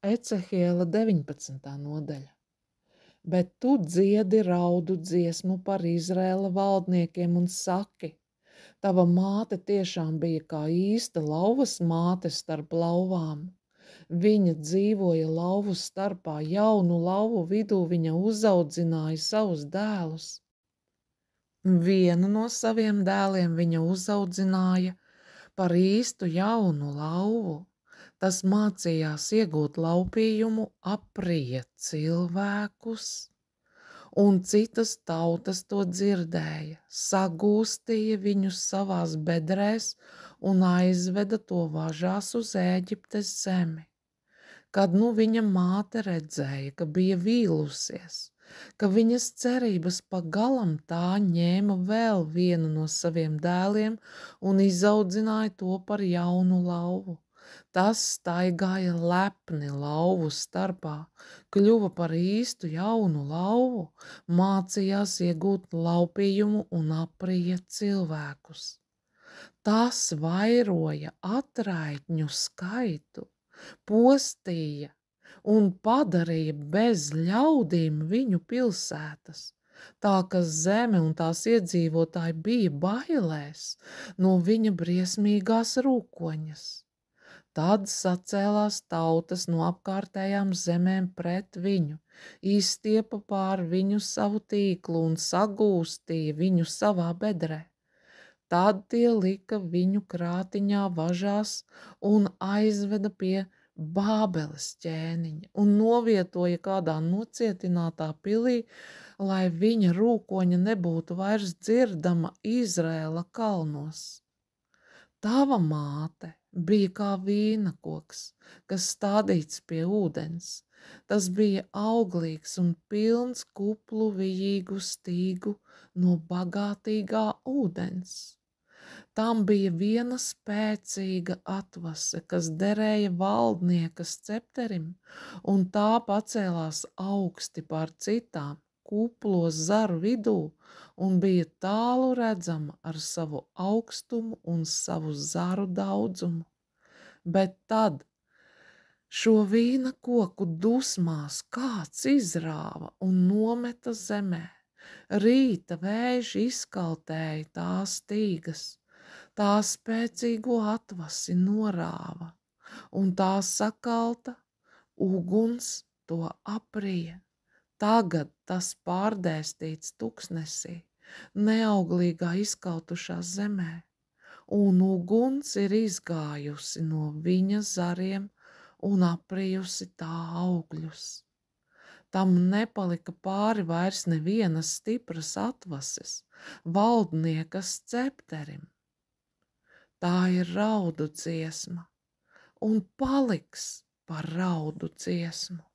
Ecehiela 19. nodaļa. Bet tu dziedi raudu dziesmu par Izraēla valdniekiem un saki, tava māte tiešām bija kā īsta lauvas māte starp lauvām. Viņa dzīvoja lauvu starpā, jaunu lauvu vidū viņa uzaudzināja savus dēlus. Vienu no saviem dēliem viņa uzaudzināja par īstu jaunu lauvu. Tas mācījās iegūt laupījumu, aprija cilvēkus, un citas tautas to dzirdēja, sagūstīja viņus savās bedrēs un aizveda to važās uz Ēģiptes zemi. Kad nu viņa māte redzēja, ka bija vīlusies, ka viņas cerības pagalam, tā ņēma vēl vienu no saviem dēliem un izaudzināja to par jaunu lauvu. Tas staigāja lepni lauvu starpā, kļuva par īstu jaunu lauvu, mācījās iegūt laupījumu un aprija cilvēkus. Tas vairoja atraitņu skaitu, postīja un padarīja bez ļaudīm viņu pilsētas, tā ka zeme un tās iedzīvotāji bija bailēs no viņa briesmīgās rūkoņas. Tad sacēlās tautas no apkārtējām zemēm pret viņu, izstiepa pār viņu savu tīklu un sagūstīja viņu savā bedrē. Tad tie lika viņu krātiņā važās un aizveda pie Bābeles ķēniņa un novietoja kādā nocietinātā pilī, lai viņa rūkoņa nebūtu vairs dzirdama Izrēla kalnos. Tava māte bija kā vīna koks, kas stādīts pie ūdens. Tas bija auglīgs un pilns kuplu vijīgu stīgu no bagātīgā ūdens. Tam bija viena spēcīga atvase, kas derēja valdnieka scepterim, un tā pacēlās augsti pār citām, kuplo zaru vidū, un bija tālu redzama ar savu augstumu un savu zaru daudzumu. Bet tad šo vīna koku dusmās kāds izrāva un nometa zemē. Rīta vējš izkaltēja tās stīgas, tā spēcīgo atvasi norāva, un tā sakalta uguns to aprija. Tagad tas pārdēstīts tuksnesī, neauglīgā izkautušā zemē, un uguns ir izgājusi no viņa zariem un aprijusi tā augļus. Tam nepalika pāri vairs nevienas stipras atvases, valdnieka scepterim. Tā ir raudu dziesma un paliks par raudu dziesmu.